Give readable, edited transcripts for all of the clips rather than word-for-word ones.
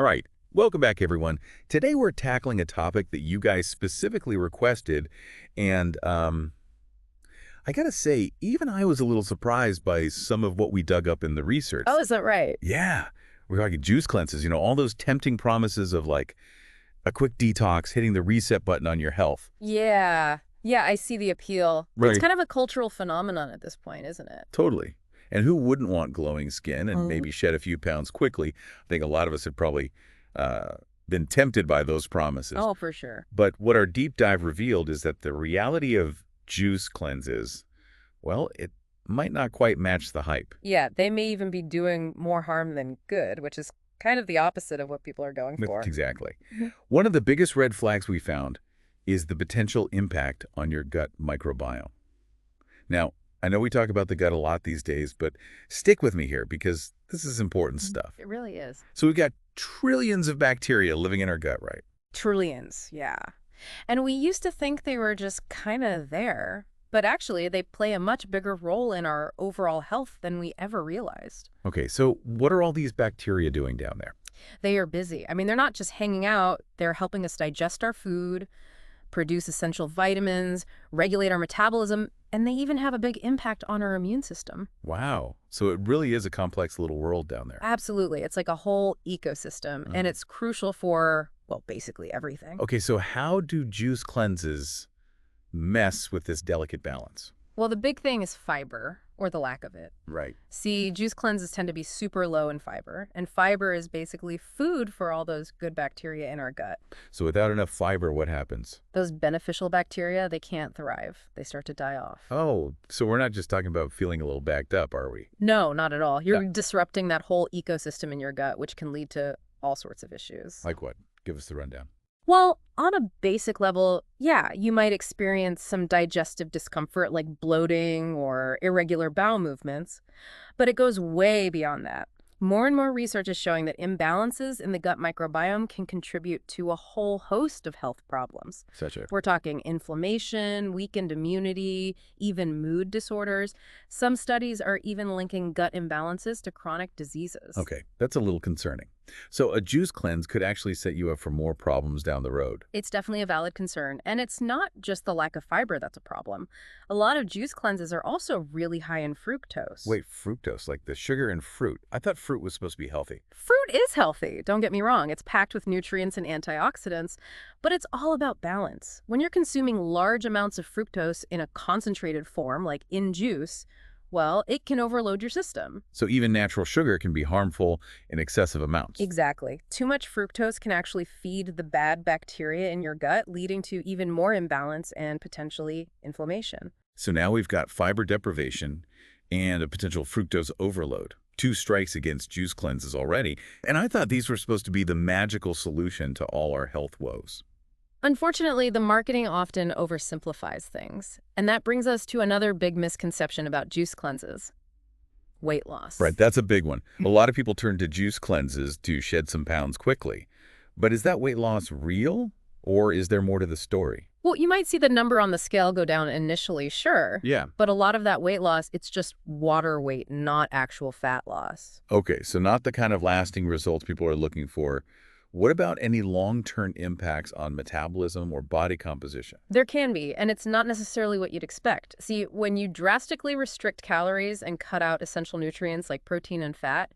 All right, welcome back, everyone. Today we're tackling a topic that you guys specifically requested, and I gotta say, even I was a little surprised by some of what we dug up in the research. Oh, is that right? Yeah, we're talking juice cleanses, all those tempting promises of like a quick detox, hitting the reset button on your health. Yeah. Yeah, I see the appeal. It's Right. kind of a cultural phenomenon at this point, isn't it? Totally. And who wouldn't want glowing skin and maybe shed a few pounds quickly? I think a lot of us had probably uh, been tempted by those promises. Oh, for sure. But what our deep dive revealed is that the reality of juice cleanses, well, it might not quite match the hype. Yeah, they may even be doing more harm than good, which is kind of the opposite of what people are going for. Exactly. Mhm. One of the biggest red flags we found is the potential impact on your gut microbiome. Now, I know we talk about the gut a lot these days, but stick with me here because this is important stuff. It really is. So we've got trillions of bacteria living in our gut, right? Trillions, yeah. And we used to think they were just kind of there, but actually they play a much bigger role in our overall health than we ever realized. Okay, so what are all these bacteria doing down there? They are busy. I mean, they're not just hanging out, they're helping us digest our food, produce essential vitamins, regulate our metabolism, and they even have a big impact on our immune system. Wow. So it really is a complex little world down there. Absolutely. It's like a whole ecosystem, and it's crucial for, well, basically everything. Okay, so how do juice cleanses mess with this delicate balance? Well, the big thing is fiber, or the lack of it. Right. See, juice cleanses tend to be super low in fiber, and fiber is basically food for all those good bacteria in our gut. So without enough fiber, what happens? Those beneficial bacteria, they can't thrive. They start to die off. Oh, so we're not just talking about feeling a little backed up, are we? No, not at all. You're disrupting that whole ecosystem in your gut, which can lead to all sorts of issues. Like what? Give us the rundown. Well, on a basic level, yeah, you might experience some digestive discomfort like bloating or irregular bowel movements, but it goes way beyond that. More and more research is showing that imbalances in the gut microbiome can contribute to a whole host of health problems. Such a... We're talking inflammation, weakened immunity, even mood disorders. Some studies are even linking gut imbalances to chronic diseases. Okay, that's a little concerning. So a juice cleanse could actually set you up for more problems down the road. It's definitely a valid concern, and it's not just the lack of fiber that's a problem. A lot of juice cleanses are also really high in fructose. Wait, fructose, like the sugar in fruit. I thought fruit was supposed to be healthy. Fruit is healthy, don't get me wrong. It's packed with nutrients and antioxidants, but it's all about balance. When you're consuming large amounts of fructose in a concentrated form, like in juice, well, it can overload your system. So even natural sugar can be harmful in excessive amounts. Exactly. Too much fructose can actually feed the bad bacteria in your gut, leading to even more imbalance and potentially inflammation. So now we've got fiber deprivation and a potential fructose overload. Two strikes against juice cleanses already. And I thought these were supposed to be the magical solution to all our health woes. Unfortunately, the marketing often oversimplifies things. And that brings us to another big misconception about juice cleanses: weight loss. Right, that's a big one. A lot of people turn to juice cleanses to shed some pounds quickly. But is that weight loss real, or is there more to the story? Well, you might see the number on the scale go down initially, sure. Yeah. But a lot of that weight loss, it's just water weight, not actual fat loss. Okay, so not the kind of lasting results people are looking for. What about any long-term impacts on metabolism or body composition? There can be, and it's not necessarily what you'd expect. See, when you drastically restrict calories and cut out essential nutrients like protein and fat,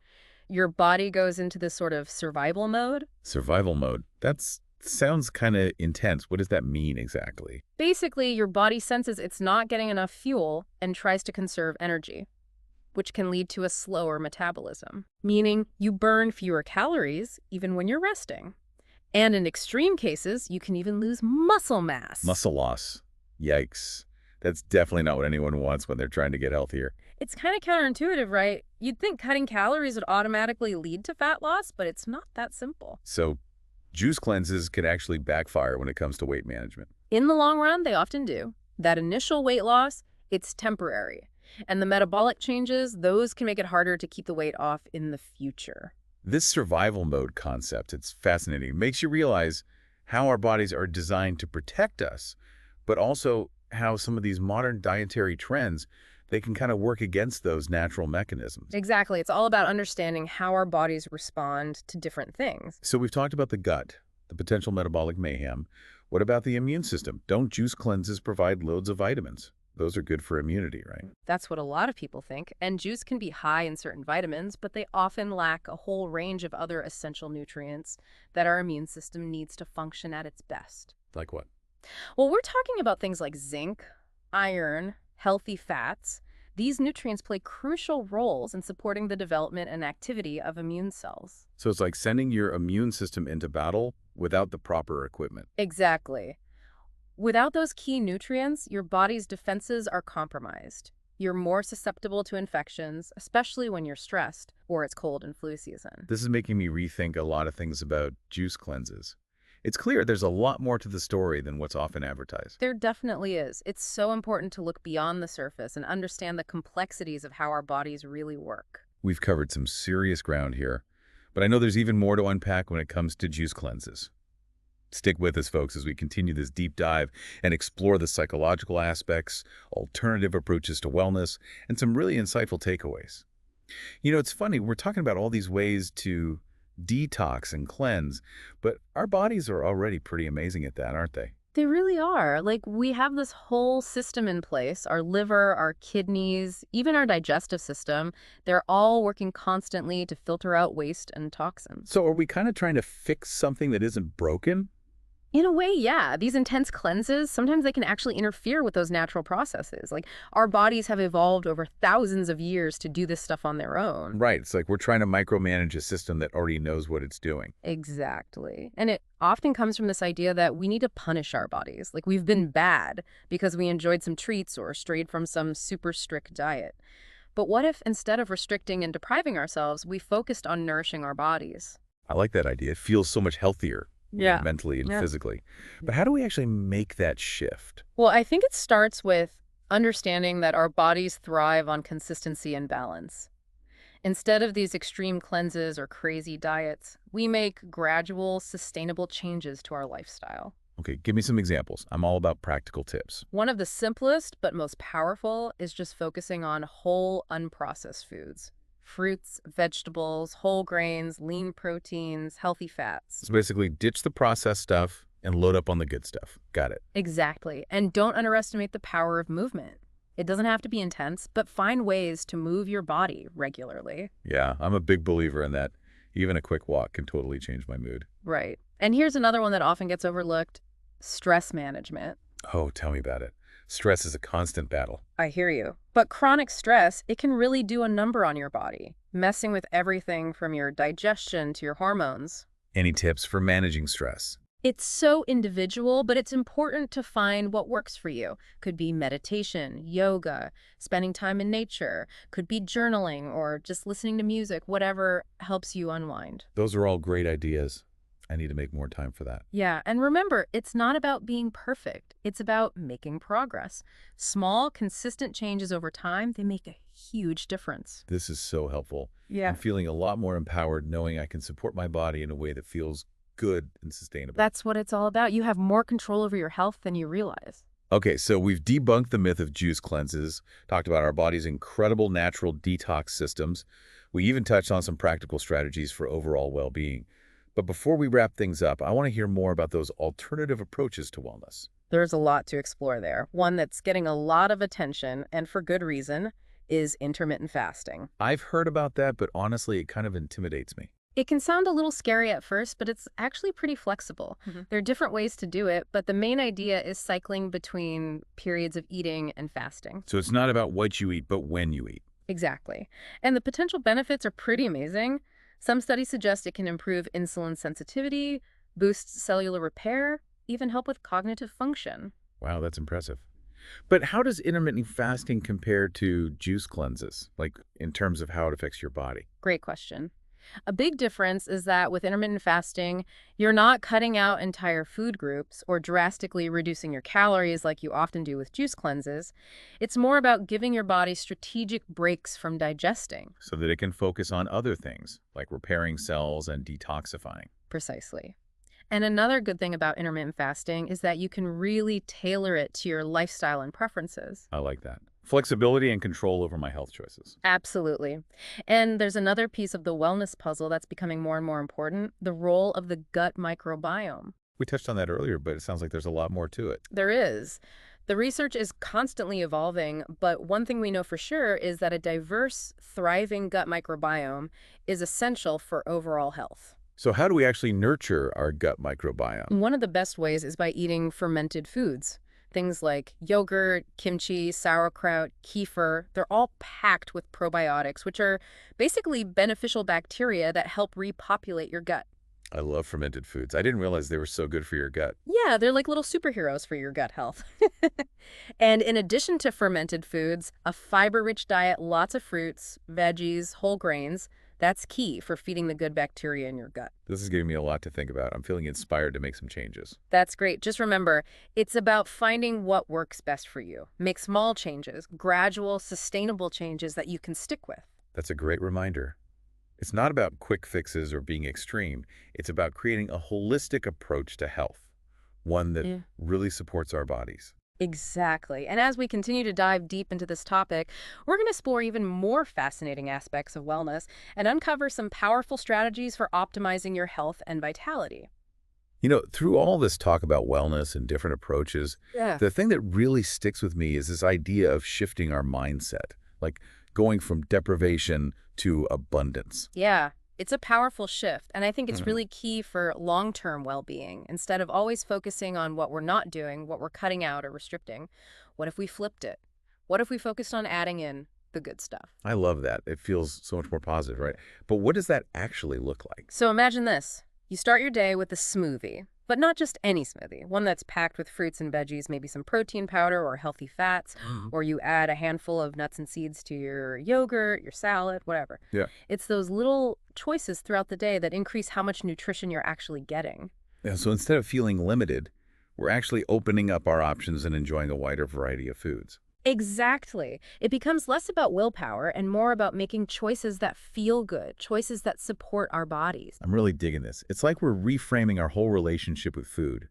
your body goes into this sort of survival mode. Survival mode. That sounds kind of intense. What does that mean exactly? Basically, your body senses it's not getting enough fuel and tries to conserve energy, which can lead to a slower metabolism, meaning you burn fewer calories even when you're resting. And in extreme cases, you can even lose muscle mass. Muscle loss. Yikes. That's definitely not what anyone wants when they're trying to get healthier. It's kind of counterintuitive, right? You'd think cutting calories would automatically lead to fat loss, but it's not that simple. So juice cleanses can actually backfire when it comes to weight management. In the long run, they often do. That initial weight loss, it's temporary. And the metabolic changes, those can make it harder to keep the weight off in the future. This survival mode concept, it's fascinating. It makes you realize how our bodies are designed to protect us, but also how some of these modern dietary trends, they can kind of work against those natural mechanisms. Exactly. It's all about understanding how our bodies respond to different things. So we've talked about the gut, the potential metabolic mayhem. What about the immune system? Don't juice cleanses provide loads of vitamins? Those are good for immunity, right? That's what a lot of people think. And juice can be high in certain vitamins, but they often lack a whole range of other essential nutrients that our immune system needs to function at its best. Like what? Well, we're talking about things like zinc, iron, healthy fats. These nutrients play crucial roles in supporting the development and activity of immune cells. So it's like sending your immune system into battle without the proper equipment. Exactly. Without those key nutrients, your body's defenses are compromised. You're more susceptible to infections, especially when you're stressed or it's cold and flu season. This is making me rethink a lot of things about juice cleanses. It's clear there's a lot more to the story than what's often advertised. There definitely is. It's so important to look beyond the surface and understand the complexities of how our bodies really work. We've covered some serious ground here, but I know there's even more to unpack when it comes to juice cleanses. Stick with us, folks, as we continue this deep dive and explore the psychological aspects, alternative approaches to wellness, and some really insightful takeaways. You know, it's funny, we're talking about all these ways to detox and cleanse, but our bodies are already pretty amazing at that, aren't they? They really are. Like, we have this whole system in place. Our liver, our kidneys, even our digestive system, they're all working constantly to filter out waste and toxins. So are we kind of trying to fix something that isn't broken? In a way, yeah. These intense cleanses, sometimes they can actually interfere with those natural processes. Like, our bodies have evolved over thousands of years to do this stuff on their own. Right, it's like we're trying to micromanage a system that already knows what it's doing. Exactly. And it often comes from this idea that we need to punish our bodies. Like, we've been bad because we enjoyed some treats or strayed from some super strict diet. But what if instead of restricting and depriving ourselves, we focused on nourishing our bodies? I like that idea. It feels so much healthier. Yeah. Mentally and Yeah. physically. But how do we actually make that shift? Well, I think it starts with understanding that our bodies thrive on consistency and balance. Instead of these extreme cleanses or crazy diets, we make gradual, sustainable changes to our lifestyle. Okay, give me some examples. I'm all about practical tips. One of the simplest but most powerful is just focusing on whole, unprocessed foods. Fruits, vegetables, whole grains, lean proteins, healthy fats. So basically, ditch the processed stuff and load up on the good stuff. Got it. Exactly. And don't underestimate the power of movement. It doesn't have to be intense, but find ways to move your body regularly. Yeah, I'm a big believer in that. Even a quick walk can totally change my mood. Right. And here's another one that often gets overlooked: stress management. Oh, tell me about it. Stress is a constant battle. I hear you. But chronic stress, it can really do a number on your body, messing with everything from your digestion to your hormones. Any tips for managing stress? It's so individual, but it's important to find what works for you. Could be meditation, yoga, spending time in nature, could be journaling or just listening to music, whatever helps you unwind. Those are all great ideas. I need to make more time for that. Yeah, and remember, it's not about being perfect. It's about making progress. Small, consistent changes over time, they make a huge difference. This is so helpful. Yeah. I'm feeling a lot more empowered knowing I can support my body in a way that feels good and sustainable. That's what it's all about. You have more control over your health than you realize. Okay, so we've debunked the myth of juice cleanses, talked about our body's incredible natural detox systems. We even touched on some practical strategies for overall well-being. But before we wrap things up, I want to hear more about those alternative approaches to wellness. There's a lot to explore there. One that's getting a lot of attention, and for good reason, is intermittent fasting. I've heard about that, but honestly, it kind of intimidates me. It can sound a little scary at first, but it's actually pretty flexible. There are different ways to do it, but the main idea is cycling between periods of eating and fasting. So it's not about what you eat, but when you eat. Exactly. And the potential benefits are pretty amazing. Some studies suggest it can improve insulin sensitivity, boost cellular repair, even help with cognitive function. Wow, that's impressive. But how does intermittent fasting compare to juice cleanses, like in terms of how it affects your body? Great question. A big difference is that with intermittent fasting, you're not cutting out entire food groups or drastically reducing your calories like you often do with juice cleanses. It's more about giving your body strategic breaks from digesting. So that it can focus on other things, like repairing cells and detoxifying. Precisely. And another good thing about intermittent fasting is that you can really tailor it to your lifestyle and preferences. I like that. Flexibility and control over my health choices. Absolutely. And there's another piece of the wellness puzzle that's becoming more and more important, the role of the gut microbiome. We touched on that earlier, but it sounds like there's a lot more to it. There is. The research is constantly evolving, but one thing we know for sure is that a diverse, thriving gut microbiome is essential for overall health. So how do we actually nurture our gut microbiome? One of the best ways is by eating fermented foods. Things like yogurt, kimchi, sauerkraut, kefir, they're all packed with probiotics, which are basically beneficial bacteria that help repopulate your gut. I love fermented foods. I didn't realize they were so good for your gut. Yeah, they're like little superheroes for your gut health. And in addition to fermented foods, a fiber-rich diet, lots of fruits, veggies, whole grains, that's key for feeding the good bacteria in your gut. This is giving me a lot to think about. I'm feeling inspired to make some changes. That's great. Just remember, it's about finding what works best for you. Make small changes, gradual, sustainable changes that you can stick with. That's a great reminder. It's not about quick fixes or being extreme. It's about creating a holistic approach to health, one that Yeah. really supports our bodies. Exactly. And as we continue to dive deep into this topic, we're going to explore even more fascinating aspects of wellness and uncover some powerful strategies for optimizing your health and vitality. You know, through all this talk about wellness and different approaches, Yeah. the thing that really sticks with me is this idea of shifting our mindset, like going from deprivation to abundance. Yeah, it's a powerful shift, and I think it's Mhm. really key for long-term well-being. Instead of always focusing on what we're not doing, what we're cutting out or restricting, what if we flipped it? What if we focused on adding in the good stuff? I love that. It feels so much more positive, right? But what does that actually look like? So imagine this. You start your day with a smoothie, but not just any smoothie, one that's packed with fruits and veggies, maybe some protein powder or healthy fats, or you add a handful of nuts and seeds to your yogurt, your salad, whatever. Yeah. It's those little choices throughout the day that increase how much nutrition you're actually getting. Yeah, so instead of feeling limited, we're actually opening up our options and enjoying a wider variety of foods. Exactly. It becomes less about willpower and more about making choices that feel good, choices that support our bodies. I'm really digging this. It's like we're reframing our whole relationship with food.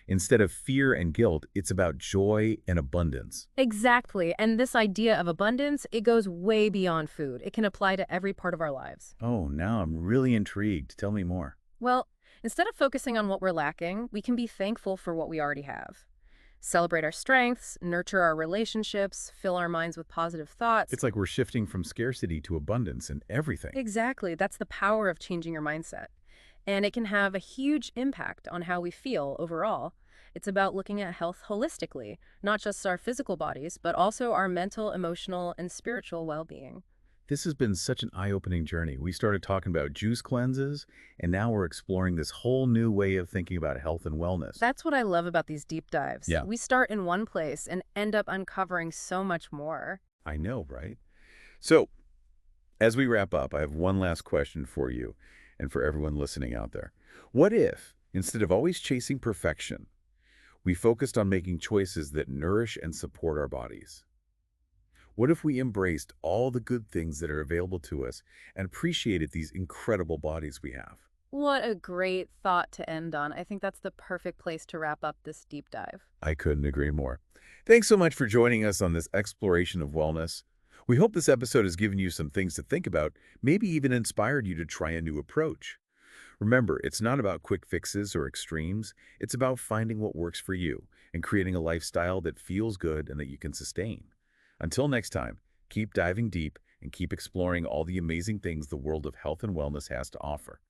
Instead of fear and guilt, it's about joy and abundance. Exactly. And this idea of abundance, it goes way beyond food. It can apply to every part of our lives. Oh, now I'm really intrigued. Tell me more. Well, instead of focusing on what we're lacking, we can be thankful for what we already have. Celebrate our strengths, nurture our relationships, fill our minds with positive thoughts. It's like we're shifting from scarcity to abundance in everything. Exactly. That's the power of changing your mindset. And it can have a huge impact on how we feel overall. It's about looking at health holistically, not just our physical bodies, but also our mental, emotional, and spiritual well-being. This has been such an eye-opening journey. We started talking about juice cleanses, and now we're exploring this whole new way of thinking about health and wellness. That's what I love about these deep dives. Yeah. We start in one place and end up uncovering so much more. I know, right? So, as we wrap up, I have one last question for you and for everyone listening out there. What if, instead of always chasing perfection, we focused on making choices that nourish and support our bodies? What if we embraced all the good things that are available to us and appreciated these incredible bodies we have? What a great thought to end on. I think that's the perfect place to wrap up this deep dive. I couldn't agree more. Thanks so much for joining us on this exploration of wellness. We hope this episode has given you some things to think about, maybe even inspired you to try a new approach. Remember, it's not about quick fixes or extremes. It's about finding what works for you and creating a lifestyle that feels good and that you can sustain. Until next time, keep diving deep and keep exploring all the amazing things the world of health and wellness has to offer.